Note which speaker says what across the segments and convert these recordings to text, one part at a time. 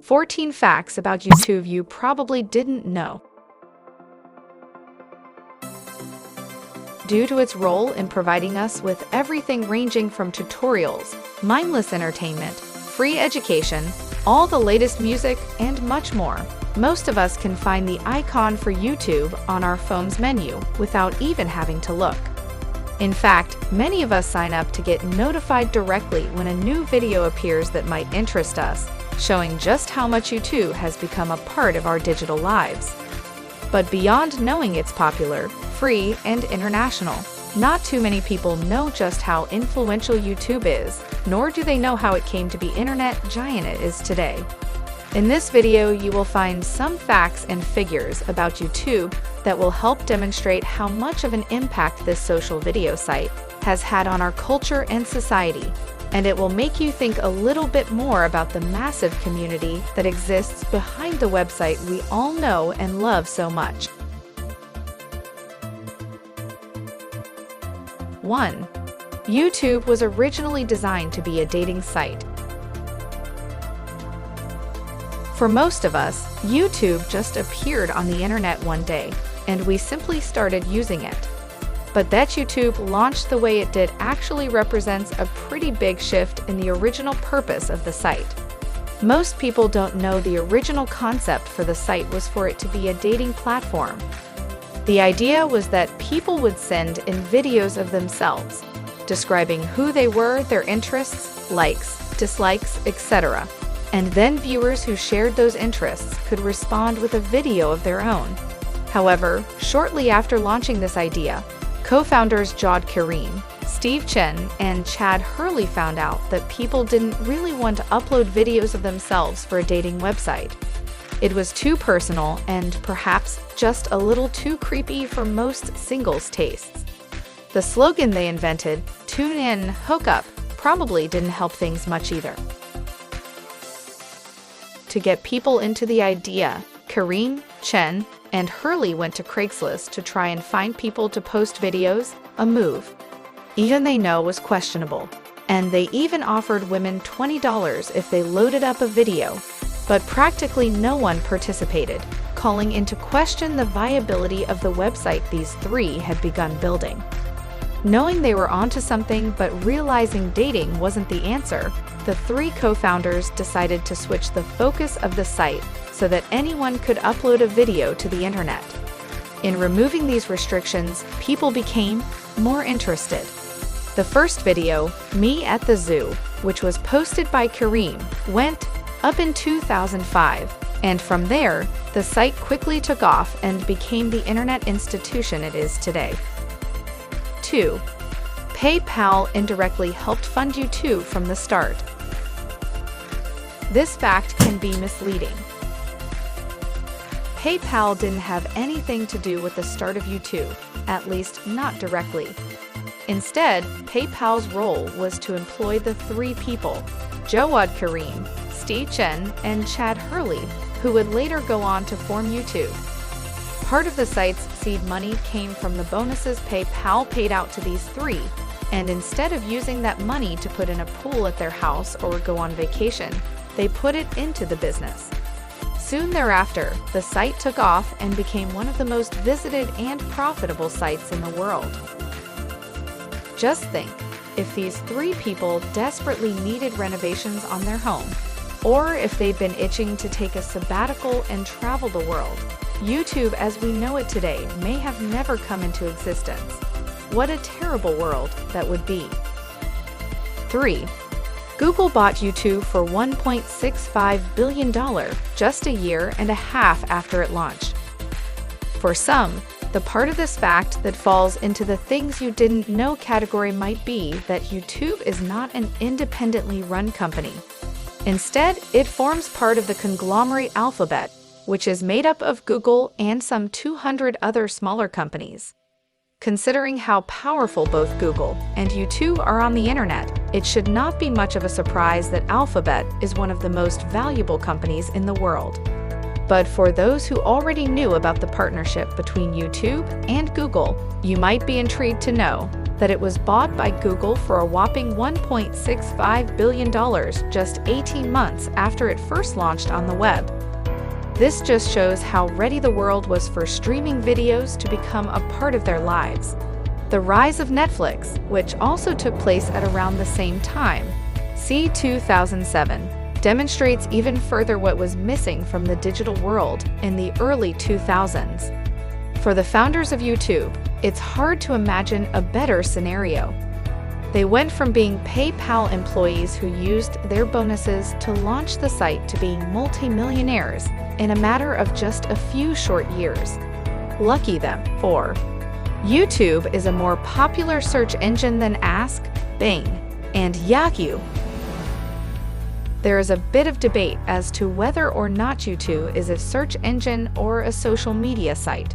Speaker 1: 14 facts about YouTube you probably didn't know. Due to its role in providing us with everything ranging from tutorials, mindless entertainment, free education, all the latest music, and much more, most of us can find the icon for YouTube on our phone's menu without even having to look. In fact, many of us sign up to get notified directly when a new video appears that might interest us, showing just how much YouTube has become a part of our digital lives. But beyond knowing it's popular, free, and international, not too many people know just how influential YouTube is, nor do they know how it came to be internet giant it is today. In this video, you will find some facts and figures about YouTube that will help demonstrate how much of an impact this social video site has had on our culture and society, and it will make you think a little bit more about the massive community that exists behind the website we all know and love so much. 1. YouTube was originally designed to be a dating site. For most of us, YouTube just appeared on the internet one day, and we simply started using it. But that YouTube launched the way it did actually represents a pretty big shift in the original purpose of the site. Most people don't know the original concept for the site was for it to be a dating platform. The idea was that people would send in videos of themselves, describing who they were, their interests, likes, dislikes, etc. And then viewers who shared those interests could respond with a video of their own. However, shortly after launching this idea, co-founders Jawed Karim, Steve Chen, and Chad Hurley found out that people didn't really want to upload videos of themselves for a dating website. It was too personal and perhaps just a little too creepy for most singles' tastes. The slogan they invented, "Tune in, hook up," probably didn't help things much either. To get people into the idea, Karim, Chen, and Hurley went to Craigslist to try and find people to post videos, a move even they know was questionable. And they even offered women $20 if they loaded up a video. But practically no one participated, calling into question the viability of the website these three had begun building. Knowing they were onto something but realizing dating wasn't the answer, the three co-founders decided to switch the focus of the site so that anyone could upload a video to the internet. In removing these restrictions, people became more interested. The first video, Me at the Zoo, which was posted by Karim, went up in 2005, and from there, the site quickly took off and became the internet institution it is today. 2. PayPal indirectly helped fund YouTube from the start. This fact can be misleading. PayPal didn't have anything to do with the start of YouTube, at least not directly. Instead, PayPal's role was to employ the three people, Jawed Karim, Steve Chen, and Chad Hurley, who would later go on to form YouTube. Part of the site's seed money came from the bonuses PayPal paid out to these three, and instead of using that money to put in a pool at their house or go on vacation, they put it into the business. Soon thereafter, the site took off and became one of the most visited and profitable sites in the world. Just think, if these three people desperately needed renovations on their home, or if they'd been itching to take a sabbatical and travel the world, YouTube as we know it today may have never come into existence. What a terrible world that would be. 3. Google bought YouTube for $1.65 billion just a year and a half after it launched. For some, the part of this fact that falls into the things you didn't know category might be that YouTube is not an independently run company. Instead, it forms part of the conglomerate Alphabet, which is made up of Google and some 200 other smaller companies. Considering how powerful both Google and YouTube are on the internet, it should not be much of a surprise that Alphabet is one of the most valuable companies in the world. But for those who already knew about the partnership between YouTube and Google, you might be intrigued to know that it was bought by Google for a whopping $1.65 billion just 18 months after it first launched on the web. This just shows how ready the world was for streaming videos to become a part of their lives. The rise of Netflix, which also took place at around the same time, c. 2007, demonstrates even further what was missing from the digital world in the early 2000s. For the founders of YouTube, it's hard to imagine a better scenario. They went from being PayPal employees who used their bonuses to launch the site to being multimillionaires in a matter of just a few short years. Lucky them. 4. YouTube is a more popular search engine than Ask, Bing, and Yahoo. There is a bit of debate as to whether or not YouTube is a search engine or a social media site.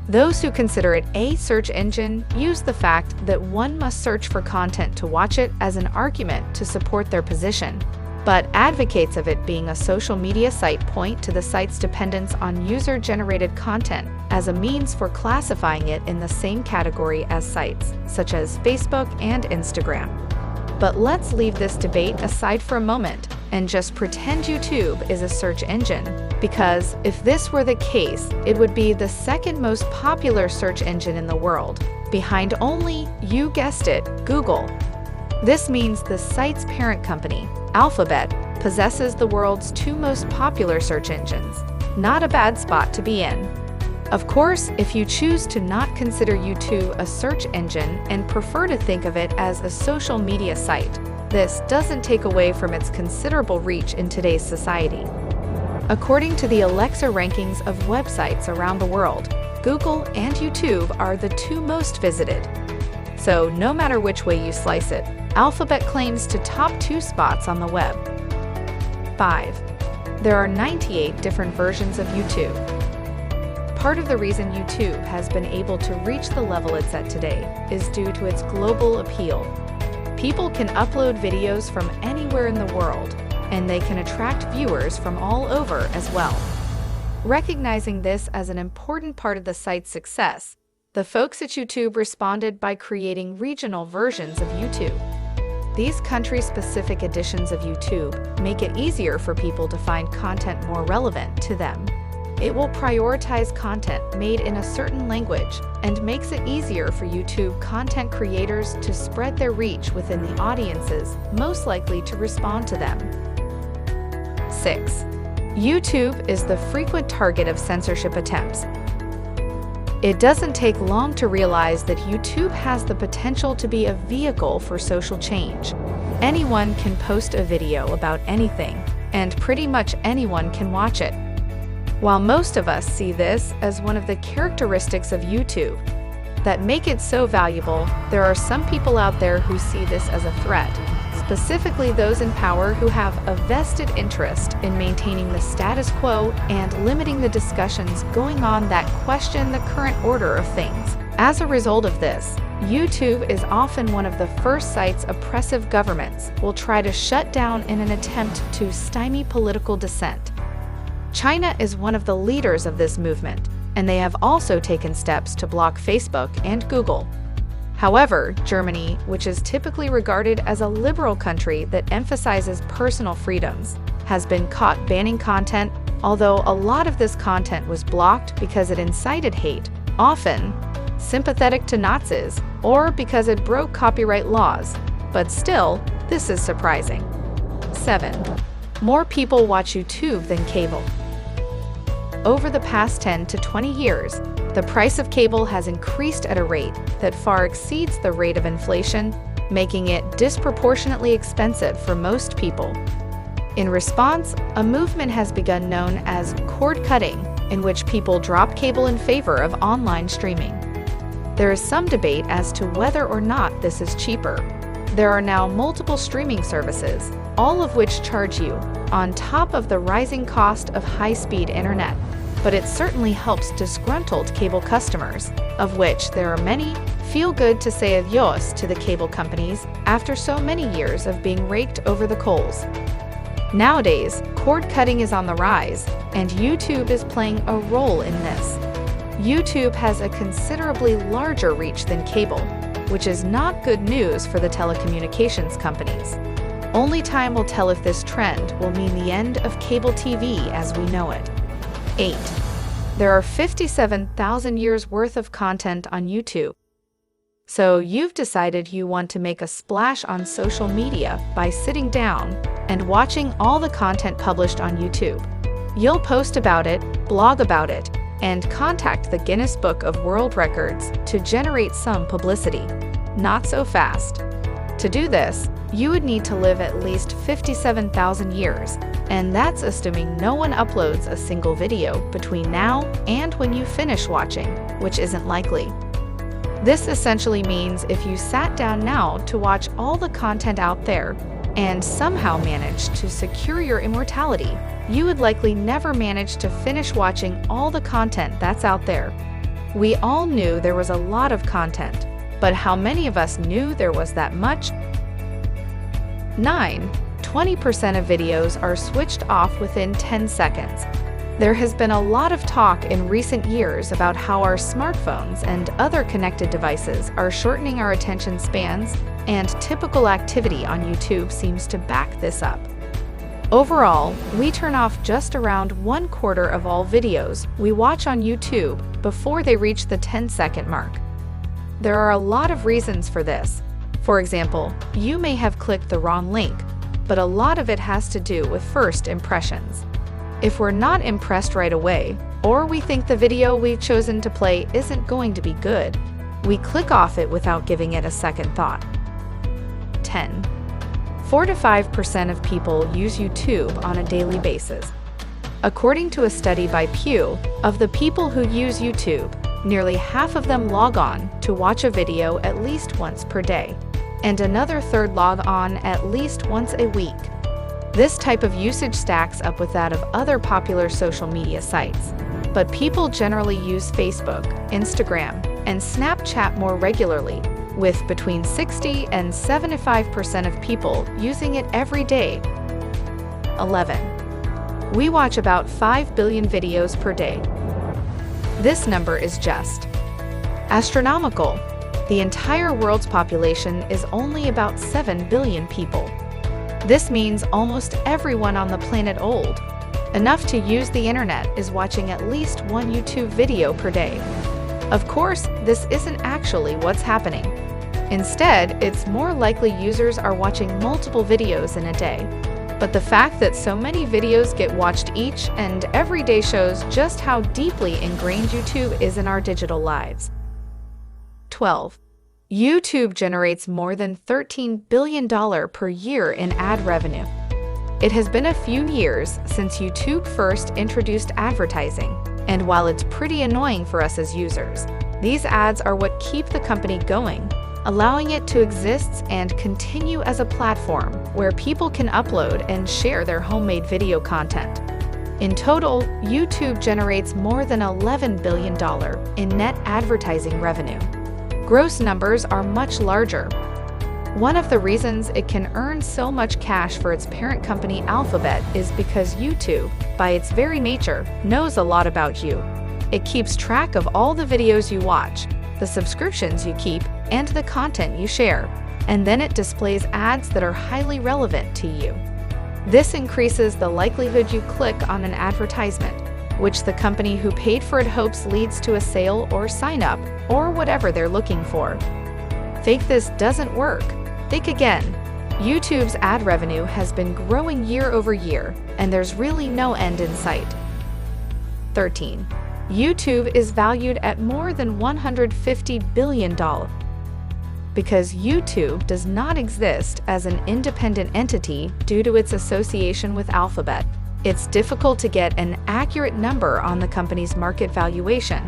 Speaker 1: Those who consider it a search engine use the fact that one must search for content to watch it as an argument to support their position, but advocates of it being a social media site point to the site's dependence on user-generated content as a means for classifying it in the same category as sites, such as Facebook and Instagram. But let's leave this debate aside for a moment and just pretend YouTube is a search engine, because if this were the case, it would be the second most popular search engine in the world, behind only, you guessed it, Google. This means the site's parent company, Alphabet, possesses the world's two most popular search engines. Not a bad spot to be in. Of course, if you choose to not consider YouTube a search engine and prefer to think of it as a social media site, this doesn't take away from its considerable reach in today's society. According to the Alexa rankings of websites around the world, Google and YouTube are the two most visited. So no matter which way you slice it, Alphabet claims to top 2 spots on the web. 5. There are 98 different versions of YouTube. Part of the reason YouTube has been able to reach the level it's at today is due to its global appeal. People can upload videos from anywhere in the world, and they can attract viewers from all over as well. Recognizing this as an important part of the site's success, the folks at YouTube responded by creating regional versions of YouTube. These country-specific editions of YouTube make it easier for people to find content more relevant to them. It will prioritize content made in a certain language and makes it easier for YouTube content creators to spread their reach within the audiences most likely to respond to them. 6. YouTube is the frequent target of censorship attempts. It doesn't take long to realize that YouTube has the potential to be a vehicle for social change. Anyone can post a video about anything, and pretty much anyone can watch it. While most of us see this as one of the characteristics of YouTube that make it so valuable, there are some people out there who see this as a threat, specifically those in power who have a vested interest in maintaining the status quo and limiting the discussions going on that question the current order of things. As a result of this, YouTube is often one of the first sites oppressive governments will try to shut down in an attempt to stymie political dissent. China is one of the leaders of this movement, and they have also taken steps to block Facebook and Google. However, Germany, which is typically regarded as a liberal country that emphasizes personal freedoms, has been caught banning content, although a lot of this content was blocked because it incited hate, often sympathetic to Nazis, or because it broke copyright laws. But still, this is surprising. 7. More people watch YouTube than cable. Over the past 10 to 20 years, the price of cable has increased at a rate that far exceeds the rate of inflation, making it disproportionately expensive for most people. In response, a movement has begun known as cord cutting, in which people drop cable in favor of online streaming. There is some debate as to whether or not this is cheaper. There are now multiple streaming services, all of which charge you, on top of the rising cost of high-speed internet. But it certainly helps disgruntled cable customers, of which there are many, feel good to say adios to the cable companies after so many years of being raked over the coals. Nowadays, cord cutting is on the rise, and YouTube is playing a role in this. YouTube has a considerably larger reach than cable. which is not good news for the telecommunications companies. Only time will tell if this trend will mean the end of cable TV as we know it. 8. There are 57,000 years worth of content on YouTube. So you've decided you want to make a splash on social media by sitting down and watching all the content published on YouTube. You'll post about it, blog about it, and contact the Guinness Book of World Records to generate some publicity. Not so fast. To do this, you would need to live at least 57,000 years, and that's assuming no one uploads a single video between now and when you finish watching, which isn't likely. This essentially means if you sat down now to watch all the content out there and somehow managed to secure your immortality, you would likely never manage to finish watching all the content that's out there. We all knew there was a lot of content, but how many of us knew there was that much? 9. 20% of videos are switched off within 10 seconds. There has been a lot of talk in recent years about how our smartphones and other connected devices are shortening our attention spans, and typical activity on YouTube seems to back this up. Overall, we turn off just around 1/4 of all videos we watch on YouTube before they reach the 10-second mark. There are a lot of reasons for this. For example, you may have clicked the wrong link, but a lot of it has to do with first impressions. If we're not impressed right away, or we think the video we've chosen to play isn't going to be good, we click off it without giving it a second thought. 10. 4 to 5% of people use YouTube on a daily basis. According to a study by Pew, of the people who use YouTube, nearly half of them log on to watch a video at least once per day, and another third log on at least once a week. This type of usage stacks up with that of other popular social media sites, but people generally use Facebook, Instagram, and Snapchat more regularly, with between 60 and 75% of people using it every day. 11. We watch about 5 billion videos per day. This number is just astronomical. The entire world's population is only about 7 billion people. This means almost everyone on the planet old enough to use the internet is watching at least one YouTube video per day. Of course, this isn't actually what's happening. Instead, it's more likely users are watching multiple videos in a day. But the fact that so many videos get watched each and every day shows just how deeply ingrained YouTube is in our digital lives. 12. YouTube generates more than $13 billion per year in ad revenue. It has been a few years since YouTube first introduced advertising, and while it's pretty annoying for us as users, these ads are what keep the company going, allowing it to exist and continue as a platform where people can upload and share their homemade video content. In total, YouTube generates more than $11 billion in net advertising revenue. Gross numbers are much larger. One of the reasons it can earn so much cash for its parent company Alphabet is because YouTube, by its very nature, knows a lot about you. It keeps track of all the videos you watch, the subscriptions you keep, and the content you share, and then it displays ads that are highly relevant to you. This increases the likelihood you click on an advertisement, which the company who paid for it hopes leads to a sale or sign up, or whatever they're looking for. Think this doesn't work? Think again. YouTube's ad revenue has been growing year over year, and there's really no end in sight. 13. YouTube is valued at more than $150 billion. Because YouTube does not exist as an independent entity due to its association with Alphabet, it's difficult to get an accurate number on the company's market valuation.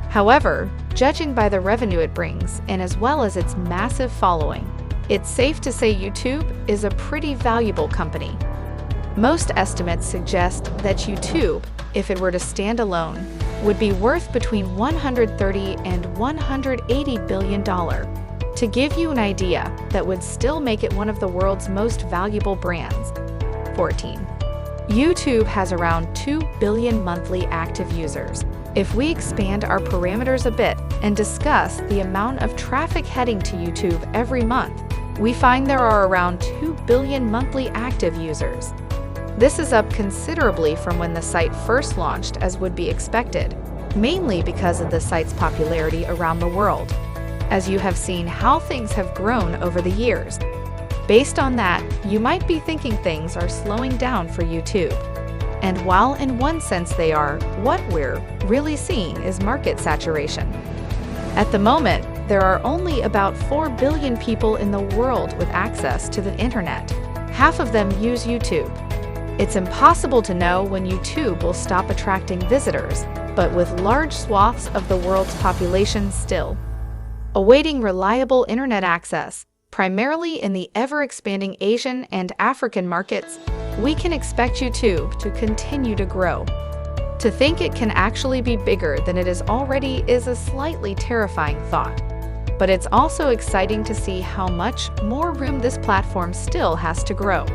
Speaker 1: However, judging by the revenue it brings, and as well as its massive following, it's safe to say YouTube is a pretty valuable company. Most estimates suggest that YouTube, if it were to stand alone, would be worth between $130 and $180 billion. To give you an idea, that would still make it one of the world's most valuable brands. 14. YouTube has around 2 billion monthly active users. If we expand our parameters a bit and discuss the amount of traffic heading to YouTube every month, we find there are around 2 billion monthly active users. This is up considerably from when the site first launched, as would be expected, mainly because of the site's popularity around the world, as you have seen how things have grown over the years. Based on that, you might be thinking things are slowing down for YouTube. And while in one sense they are, what we're really seeing is market saturation. At the moment, there are only about 4 billion people in the world with access to the internet. Half of them use YouTube. It's impossible to know when YouTube will stop attracting visitors, but with large swaths of the world's population still awaiting reliable internet access, primarily in the ever-expanding Asian and African markets, we can expect YouTube to continue to grow. To think it can actually be bigger than it is already is a slightly terrifying thought. But it's also exciting to see how much more room this platform still has to grow.